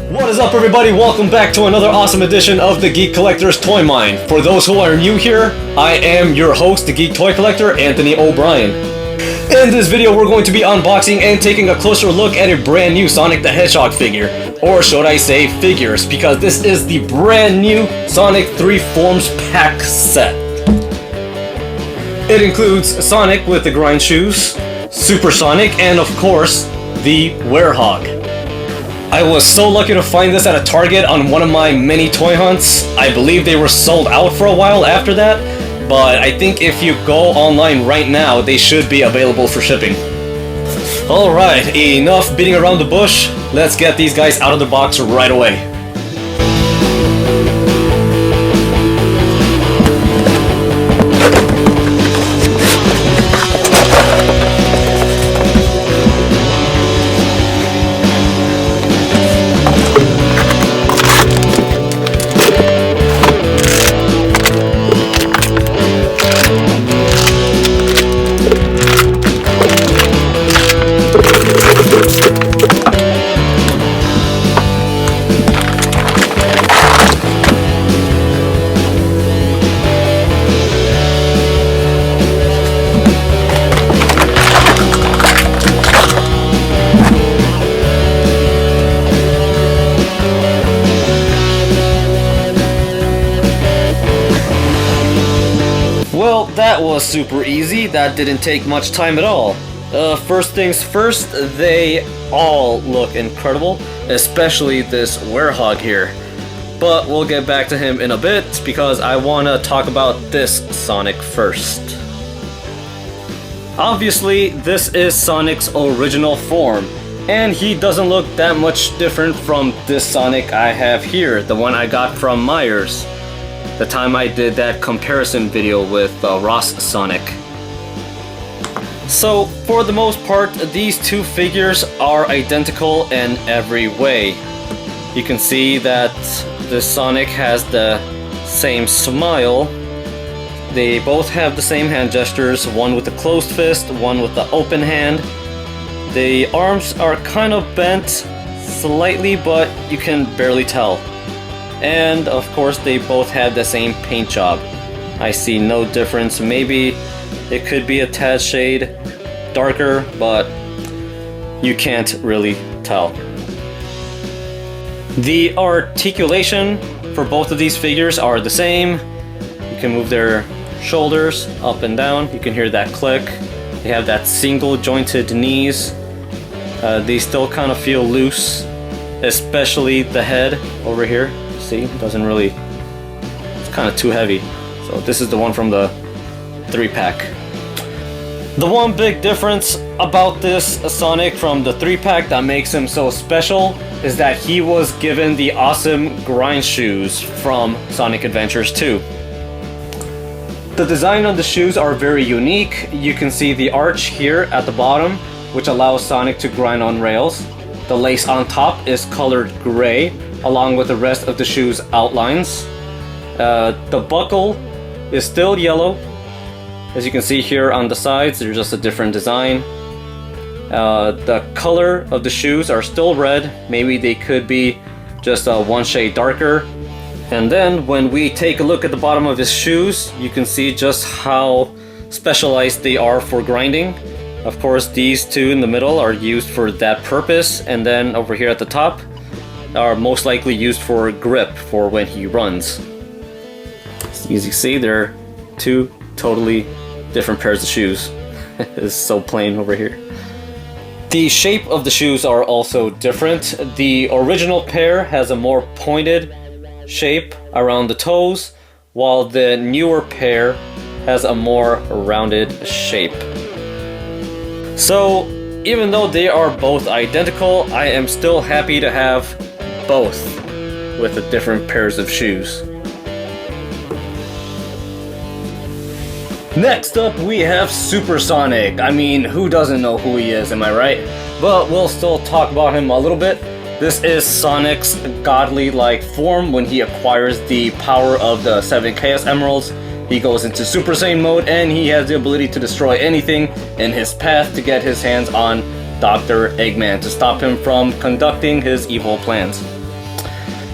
What is up, everybody? Welcome back to another awesome edition of the Geek Collector's Toy Mine. For those who are new here, I am your host, the Geek Toy Collector, Anthony O'Brien. In this video, we're going to be unboxing and taking a closer look at a brand new Sonic the Hedgehog figure. Or should I say figures, because this is the brand new Sonic 3 Forms pack set. It includes Sonic with the grind shoes, Super Sonic, and of course, the Werehog. I was so lucky to find this at a Target on one of my many toy hunts. I believe they were sold out for a while after that, but I think if you go online right now, they should be available for shipping. Alright, enough beating around the bush. Let's get these guys out of the box right away. Well, that was super easy. That didn't take much time at all. First things first, they all look incredible, especially this Werehog here. But we'll get back to him in a bit because I want to talk about this Sonic first. Obviously, this is Sonic's original form, and he doesn't look that much different from this Sonic I have here, the one I got from Myers. The time I did that comparison video with Ross Sonic. So, for the most part, these two figures are identical in every way. You can see that this Sonic has the same smile. They both have the same hand gestures, one with the closed fist, one with the open hand. The arms are kind of bent slightly, but you can barely tell. And of course they both have the same paint job. I see no difference. Maybe it could be a tad shade darker, but you can't really tell. The articulation for both of these figures are the same. You can move their shoulders up and down. You can hear that click. They have that single jointed knees. They still kind of feel loose, especially the head over here. See, doesn't really, it's kind of too heavy. So this is the one from the 3-pack. The one big difference about this Sonic from the 3-pack that makes him so special is that he was given the awesome grind shoes from Sonic Adventures 2. The design on the shoes are very unique. You can see the arch here at the bottom, which allows Sonic to grind on rails. The lace on top is colored gray, along with the rest of the shoe's outlines. The buckle is still yellow. As you can see here on the sides, they're just a different design. The color of the shoes are still red. Maybe they could be just one shade darker. And then when we take a look at the bottom of his shoes, you can see just how specialized they are for grinding. Of course, these two in the middle are used for that purpose, and then over here at the top are most likely used for grip for when he runs. As you see, they're two totally different pairs of shoes. It's so plain over here. The shape of the shoes are also different. The original pair has a more pointed shape around the toes, while the newer pair has a more rounded shape. So, even though they are both identical, I am still happy to have both with the different pairs of shoes. Next up, we have Super Sonic. I mean, who doesn't know who he is, am I right? But we'll still talk about him a little bit. This is Sonic's godly-like form when he acquires the power of the 7 Chaos Emeralds. He goes into Super Saiyan mode, and he has the ability to destroy anything in his path to get his hands on Dr. Eggman to stop him from conducting his evil plans.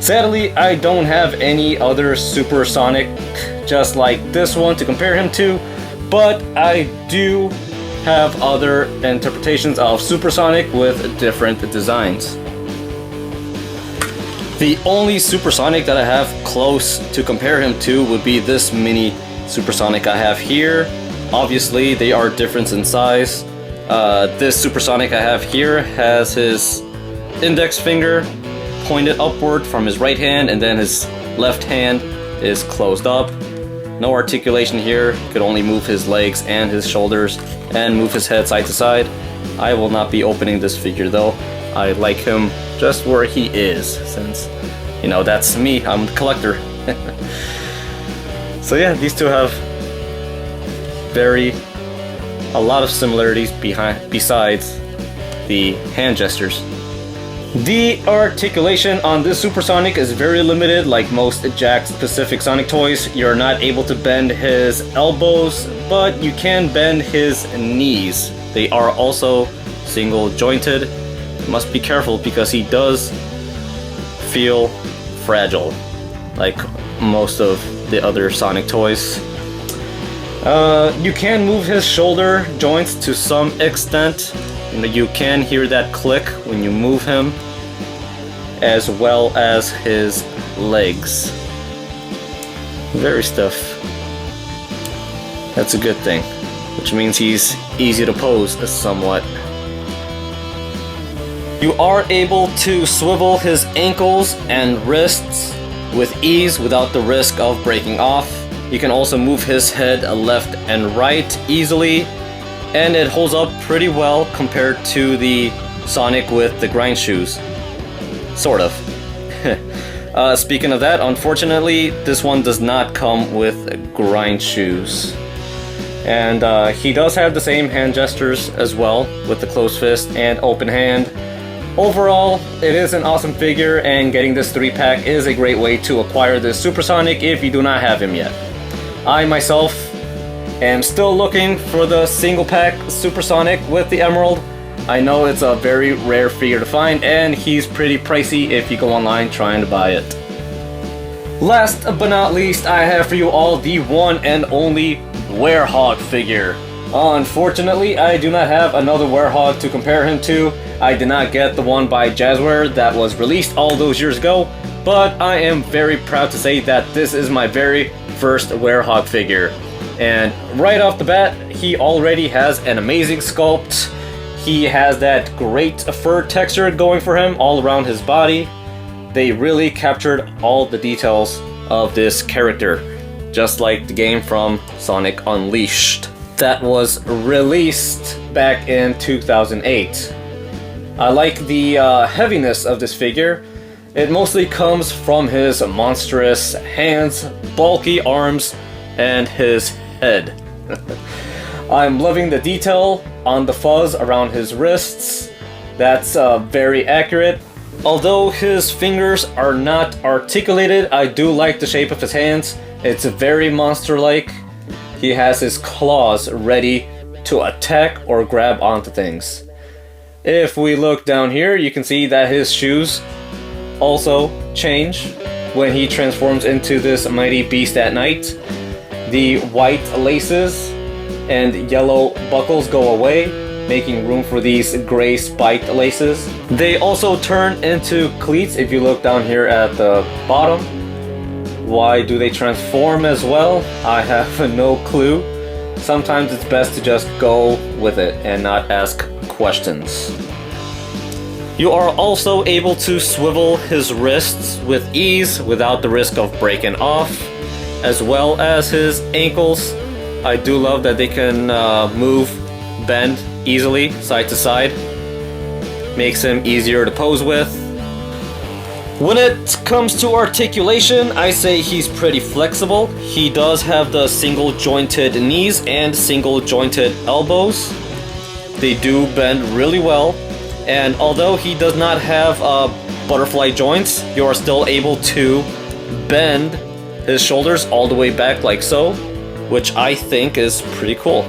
Sadly, I don't have any other supersonic just like this one to compare him to, but I do have other interpretations of supersonic with different designs. The only supersonic that I have close to compare him to would be this mini supersonic I have here. Obviously, they are different in size. This supersonic I have here has his index finger pointed upward from his right hand, and then his left hand is closed up. No articulation here. He could only move his legs and his shoulders and move his head side to side. I will not be opening this figure though. I like him just where he is, since, you know, that's me. I'm the collector. So yeah, these two have a lot of similarities besides the hand gestures. The articulation on this supersonic is very limited. Like most Jakks Pacific Sonic toys, you're not able to bend his elbows, but you can bend his knees. They are also single jointed. You must be careful because he does feel fragile, like most of the other Sonic toys. You can move his shoulder joints to some extent. You can hear that click when you move him, as well as his legs. Very stiff. That's a good thing, which means he's easy to pose somewhat. You are able to swivel his ankles and wrists with ease without the risk of breaking off. You can also move his head left and right easily, and it holds up pretty well compared to the Sonic with the grind shoes. Sort of. Speaking of that, unfortunately, this one does not come with grind shoes. And he does have the same hand gestures as well, with the closed fist and open hand. Overall, it is an awesome figure, and getting this 3-pack is a great way to acquire this Supersonic if you do not have him yet. I myself am still looking for the single pack Supersonic with the Emerald. I know it's a very rare figure to find, and he's pretty pricey if you go online trying to buy it. Last but not least, I have for you all the one and only Werehog figure. Unfortunately, I do not have another Werehog to compare him to. I did not get the one by Jazzware that was released all those years ago, but I am very proud to say that this is my very first Werehog figure. And right off the bat, he already has an amazing sculpt. He has that great fur texture going for him all around his body. They really captured all the details of this character, just like the game from Sonic Unleashed that was released back in 2008. I like the heaviness of this figure. It mostly comes from his monstrous hands, bulky arms, and his head. I'm loving the detail on the fuzz around his wrists. That's very accurate. Although his fingers are not articulated, I do like the shape of his hands. It's very monster-like. He has his claws ready to attack or grab onto things. If we look down here, you can see that his shoes also change when he transforms into this mighty beast at night. The white laces and yellow buckles go away, making room for these gray spiked laces. They also turn into cleats if you look down here at the bottom. Why do they transform as well? I have no clue. Sometimes it's best to just go with it and not ask questions. You are also able to swivel his wrists with ease without the risk of breaking off, as well as his ankles. I do love that they can bend easily side to side. Makes him easier to pose with. When it comes to articulation, I say he's pretty flexible. He does have the single jointed knees and single jointed elbows. They do bend really well. And although he does not have butterfly joints, you are still able to bend his shoulders all the way back like so, which I think is pretty cool.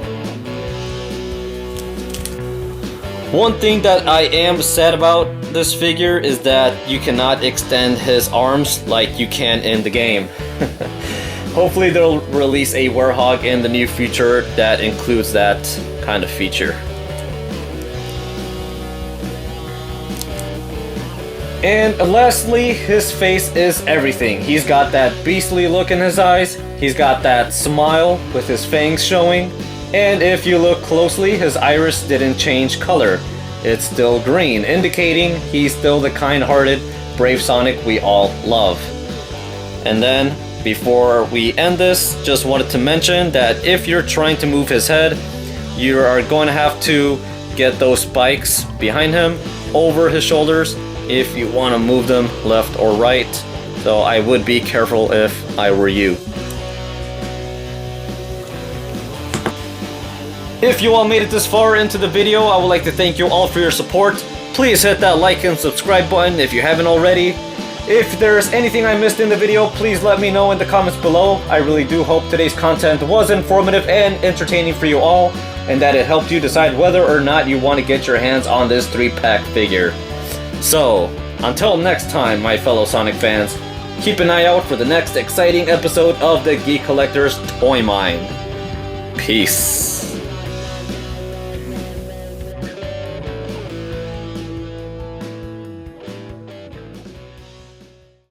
One thing that I am sad about this figure is that you cannot extend his arms like you can in the game. Hopefully they'll release a Werehog in the near future that includes that kind of feature. And lastly, his face is everything. He's got that beastly look in his eyes, he's got that smile with his fangs showing, and if you look closely, his iris didn't change color. It's still green, indicating he's still the kind-hearted, brave Sonic we all love. And then, before we end this, just wanted to mention that if you're trying to move his head, you are going to have to get those spikes behind him, over his shoulders, if you want to move them left or right. So I would be careful if I were you. If you all made it this far into the video, I would like to thank you all for your support. Please hit that like and subscribe button if you haven't already. If there's anything I missed in the video, please let me know in the comments below. I really do hope today's content was informative and entertaining for you all, and that it helped you decide whether or not you want to get your hands on this 3-pack figure. So, until next time, my fellow Sonic fans, keep an eye out for the next exciting episode of the Geek Collector's Toy Mine. Peace.